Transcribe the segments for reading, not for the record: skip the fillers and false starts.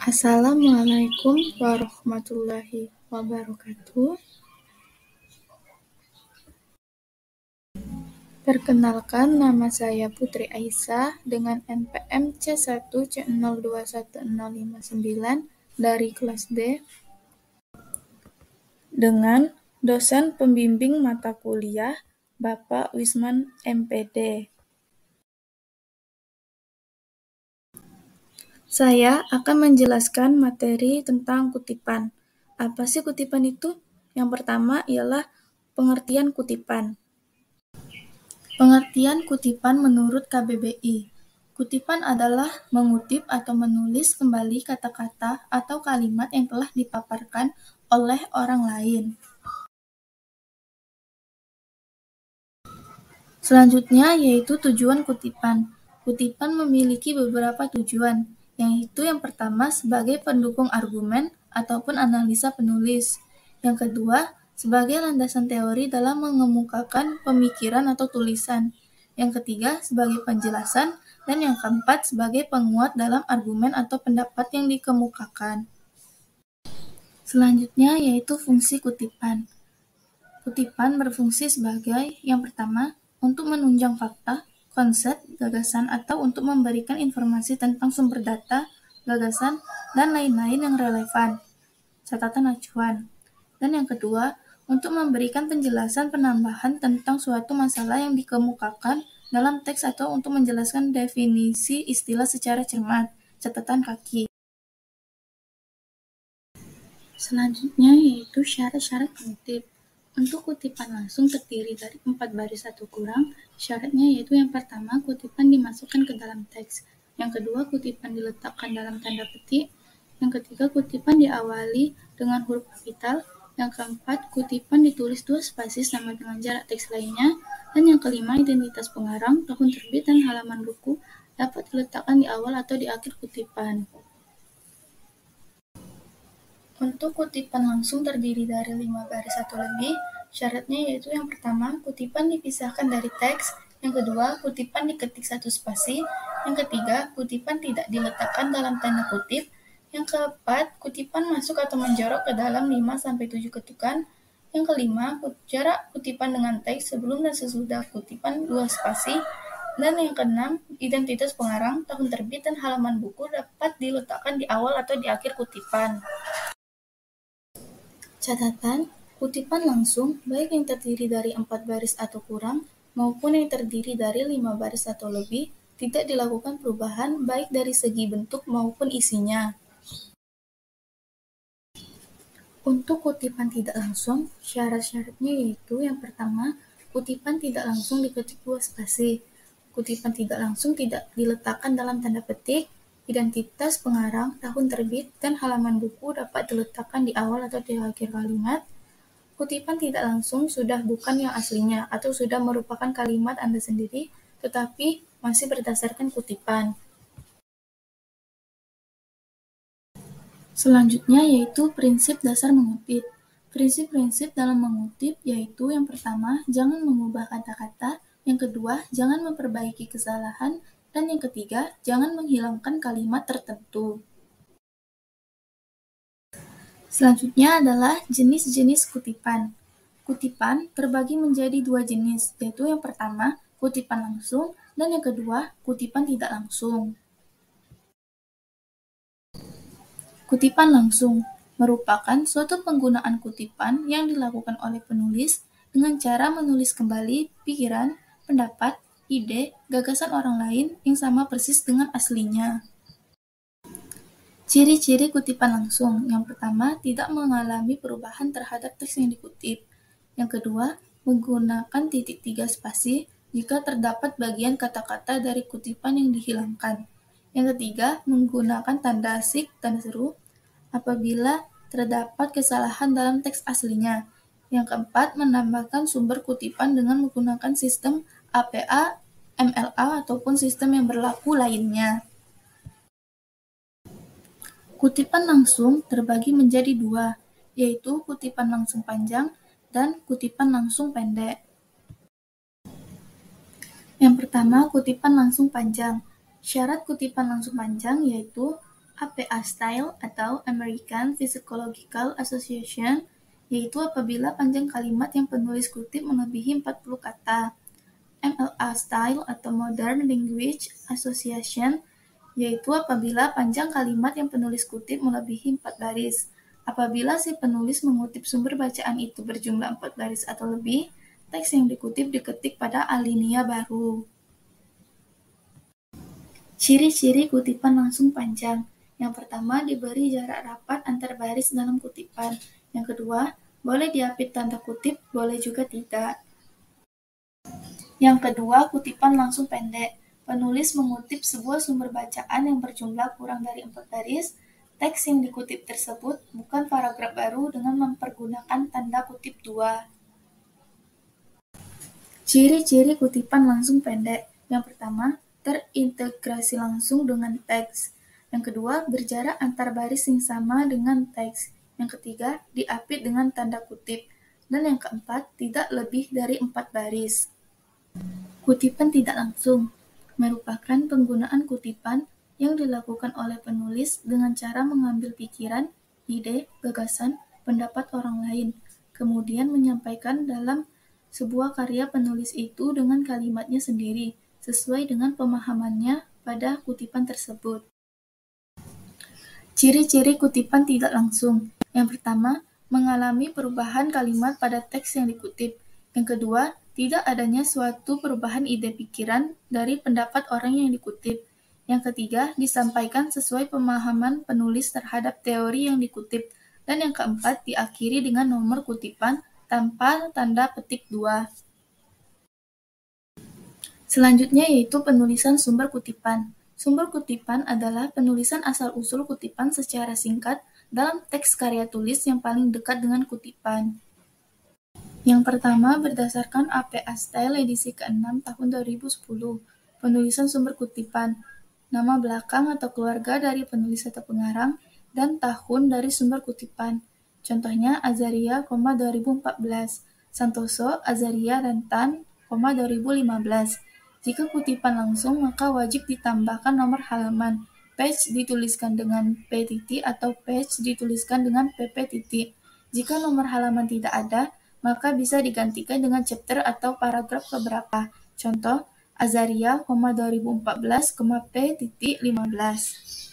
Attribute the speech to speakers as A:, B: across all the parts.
A: Assalamualaikum warahmatullahi wabarakatuh. Perkenalkan, nama saya Putri Aisyah dengan NPM C1C021059 dari kelas D dengan dosen pembimbing mata kuliah Bapak Wisman MPD. Saya akan menjelaskan materi tentang kutipan. Apa sih kutipan itu? Yang pertama ialah pengertian kutipan. Pengertian kutipan menurut KBBI. Kutipan adalah mengutip atau menulis kembali kata-kata atau kalimat yang telah dipaparkan oleh orang lain. Selanjutnya yaitu tujuan kutipan. Kutipan memiliki beberapa tujuan, yaitu yang pertama sebagai pendukung argumen ataupun analisa penulis. Yang kedua, sebagai landasan teori dalam mengemukakan pemikiran atau tulisan. Yang ketiga, sebagai penjelasan. Dan yang keempat, sebagai penguat dalam argumen atau pendapat yang dikemukakan. Selanjutnya yaitu fungsi kutipan. Kutipan berfungsi sebagai yang pertama, untuk menunjang fakta, konsep, gagasan, atau untuk memberikan informasi tentang sumber data, gagasan, dan lain-lain yang relevan. Catatan acuan. Dan yang kedua, untuk memberikan penjelasan penambahan tentang suatu masalah yang dikemukakan dalam teks atau untuk menjelaskan definisi istilah secara cermat. Catatan kaki. Selanjutnya yaitu syarat-syarat pengutip. Untuk kutipan langsung terdiri dari 4 baris atau kurang. Syaratnya yaitu yang pertama, kutipan dimasukkan ke dalam teks. Yang kedua, kutipan diletakkan dalam tanda petik. Yang ketiga, kutipan diawali dengan huruf kapital. Yang keempat, kutipan ditulis 2 spasi sama dengan jarak teks lainnya. Dan yang kelima, identitas pengarang, tahun terbit, dan halaman buku dapat diletakkan di awal atau di akhir kutipan. Untuk kutipan langsung terdiri dari 5 baris atau lebih. Syaratnya yaitu yang pertama, kutipan dipisahkan dari teks. Yang kedua, kutipan diketik 1 spasi. Yang ketiga, kutipan tidak diletakkan dalam tanda kutip. Yang keempat, kutipan masuk atau menjorok ke dalam 5-7 ketukan. Yang kelima, jarak kutipan dengan teks sebelum dan sesudah kutipan 2 spasi. Dan yang keenam, identitas pengarang, tahun terbit, dan halaman buku dapat diletakkan di awal atau di akhir kutipan. Catatan, kutipan langsung, baik yang terdiri dari 4 baris atau kurang, maupun yang terdiri dari 5 baris atau lebih, tidak dilakukan perubahan baik dari segi bentuk maupun isinya. Untuk kutipan tidak langsung, syarat-syaratnya yaitu yang pertama, kutipan tidak langsung diketik 2 spasi. Kutipan tidak langsung tidak diletakkan dalam tanda petik. Identitas pengarang, tahun terbit, dan halaman buku dapat diletakkan di awal atau di akhir kalimat. Kutipan tidak langsung sudah bukan yang aslinya atau sudah merupakan kalimat Anda sendiri, tetapi masih berdasarkan kutipan. Selanjutnya yaitu prinsip dasar mengutip. Prinsip-prinsip dalam mengutip yaitu yang pertama, jangan mengubah kata-kata. Yang kedua, jangan memperbaiki kesalahan. Dan yang ketiga, jangan menghilangkan kalimat tertentu. Selanjutnya adalah jenis-jenis kutipan. Kutipan terbagi menjadi 2 jenis, yaitu yang pertama, kutipan langsung, dan yang kedua, kutipan tidak langsung. Kutipan langsung merupakan suatu penggunaan kutipan yang dilakukan oleh penulis dengan cara menulis kembali pikiran, pendapat, ide, gagasan orang lain yang sama persis dengan aslinya. Ciri-ciri kutipan langsung. Yang pertama, tidak mengalami perubahan terhadap teks yang dikutip. Yang kedua, menggunakan titik 3 spasi jika terdapat bagian kata-kata dari kutipan yang dihilangkan. Yang ketiga, menggunakan tanda asik, tanda seru, apabila terdapat kesalahan dalam teks aslinya. Yang keempat, menambahkan sumber kutipan dengan menggunakan sistem APA, MLA, ataupun sistem yang berlaku lainnya. Kutipan langsung terbagi menjadi 2, yaitu kutipan langsung panjang dan kutipan langsung pendek. Yang pertama, kutipan langsung panjang. Syarat kutipan langsung panjang yaitu APA Style atau American Psychological Association, yaitu apabila panjang kalimat yang penulis kutip melebihi 40 kata. MLA Style atau Modern Language Association, yaitu apabila panjang kalimat yang penulis kutip melebihi 4 baris. Apabila si penulis mengutip sumber bacaan itu berjumlah 4 baris atau lebih, teks yang dikutip diketik pada alinea baru. Ciri-ciri kutipan langsung panjang. Yang pertama, diberi jarak rapat antar baris dalam kutipan. Yang kedua, boleh diapit tanda kutip, boleh juga tidak. Yang kedua, kutipan langsung pendek. Penulis mengutip sebuah sumber bacaan yang berjumlah kurang dari 4 baris. Teks yang dikutip tersebut bukan paragraf baru dengan mempergunakan tanda kutip 2. Ciri-ciri kutipan langsung pendek. Yang pertama, terintegrasi langsung dengan teks. Yang kedua, berjarak antar baris yang sama dengan teks. Yang ketiga, diapit dengan tanda kutip. Dan yang keempat, tidak lebih dari 4 baris. Kutipan tidak langsung merupakan penggunaan kutipan yang dilakukan oleh penulis dengan cara mengambil pikiran, ide, gagasan, pendapat orang lain, kemudian menyampaikan dalam sebuah karya penulis itu dengan kalimatnya sendiri, sesuai dengan pemahamannya pada kutipan tersebut. Ciri-ciri kutipan tidak langsung. Yang pertama, mengalami perubahan kalimat pada teks yang dikutip. Yang kedua, tidak adanya suatu perubahan ide pikiran dari pendapat orang yang dikutip. Yang ketiga, disampaikan sesuai pemahaman penulis terhadap teori yang dikutip. Dan yang keempat, diakhiri dengan nomor kutipan tanpa tanda petik 2. Selanjutnya yaitu penulisan sumber kutipan. Sumber kutipan adalah penulisan asal-usul kutipan secara singkat dalam teks karya tulis yang paling dekat dengan kutipan. Yang pertama, berdasarkan APA Style edisi ke-6 tahun 2010, penulisan sumber kutipan, nama belakang atau keluarga dari penulis atau pengarang, dan tahun dari sumber kutipan. Contohnya Azaria, 2014, Santoso, Azaria, dan Tan, 2015. Jika kutipan langsung, maka wajib ditambahkan nomor halaman. Page dituliskan dengan P titik atau page dituliskan dengan PP titik. Jika nomor halaman tidak ada, maka bisa digantikan dengan chapter atau paragraf beberapa. Contoh, Azaria, 2014, P titik 15.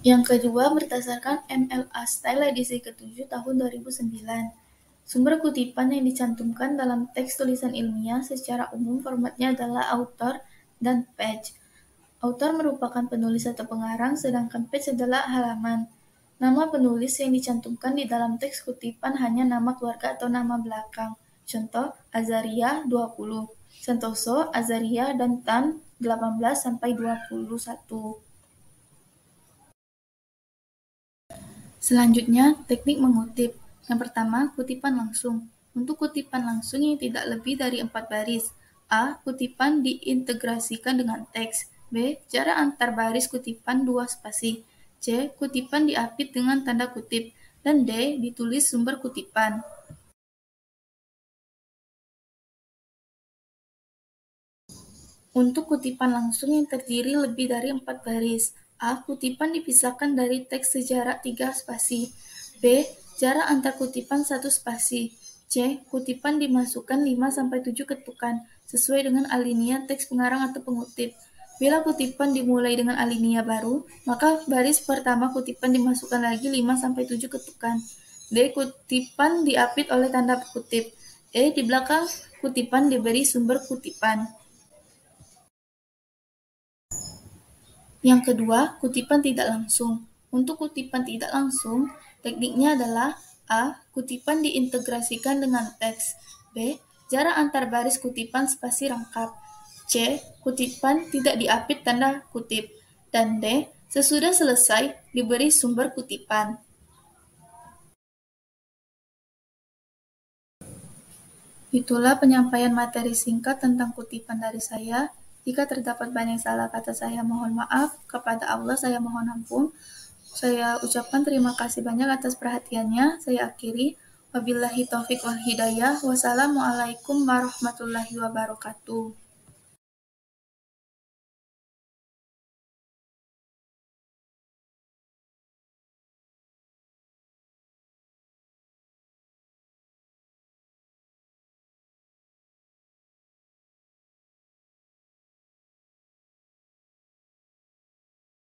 A: Yang kedua, berdasarkan MLA Style edisi ke-7 tahun 2009. Sumber kutipan yang dicantumkan dalam teks tulisan ilmiah secara umum formatnya adalah author dan page. Author merupakan penulis atau pengarang, sedangkan page adalah halaman. Nama penulis yang dicantumkan di dalam teks kutipan hanya nama keluarga atau nama belakang. Contoh, Azaria 20, Santoso, Azaria, dan Tan 18-21. Selanjutnya, teknik mengutip. Yang pertama, kutipan langsung. Untuk kutipan langsung yang tidak lebih dari 4 baris. A. Kutipan diintegrasikan dengan teks. B. Jarak antar baris kutipan 2 spasi. C. Kutipan diapit dengan tanda kutip. Dan D. Ditulis sumber kutipan. Untuk kutipan langsung yang terdiri lebih dari 4 baris. A. Kutipan dipisahkan dari teks sejarak 3 spasi. B. Jarak antar kutipan 1 spasi. C. Kutipan dimasukkan 5-7 ketukan, sesuai dengan alinea teks pengarang atau pengutip. Bila kutipan dimulai dengan alinea baru, maka baris pertama kutipan dimasukkan lagi 5-7 ketukan. D. Kutipan diapit oleh tanda kutip. E. Di belakang kutipan diberi sumber kutipan. Yang kedua, kutipan tidak langsung. Untuk kutipan tidak langsung, tekniknya adalah A. Kutipan diintegrasikan dengan teks. B. Jarak antar baris kutipan spasi rangkap. C. Kutipan tidak diapit tanda kutip. Dan D. Sesudah selesai, diberi sumber kutipan. Itulah penyampaian materi singkat tentang kutipan dari saya. Jika terdapat banyak salah kata saya mohon maaf, kepada Allah saya mohon ampun. Saya ucapkan terima kasih banyak atas perhatiannya. Saya akhiri. Wabillahi taufik wal hidayah. Wassalamualaikum warahmatullahi wabarakatuh.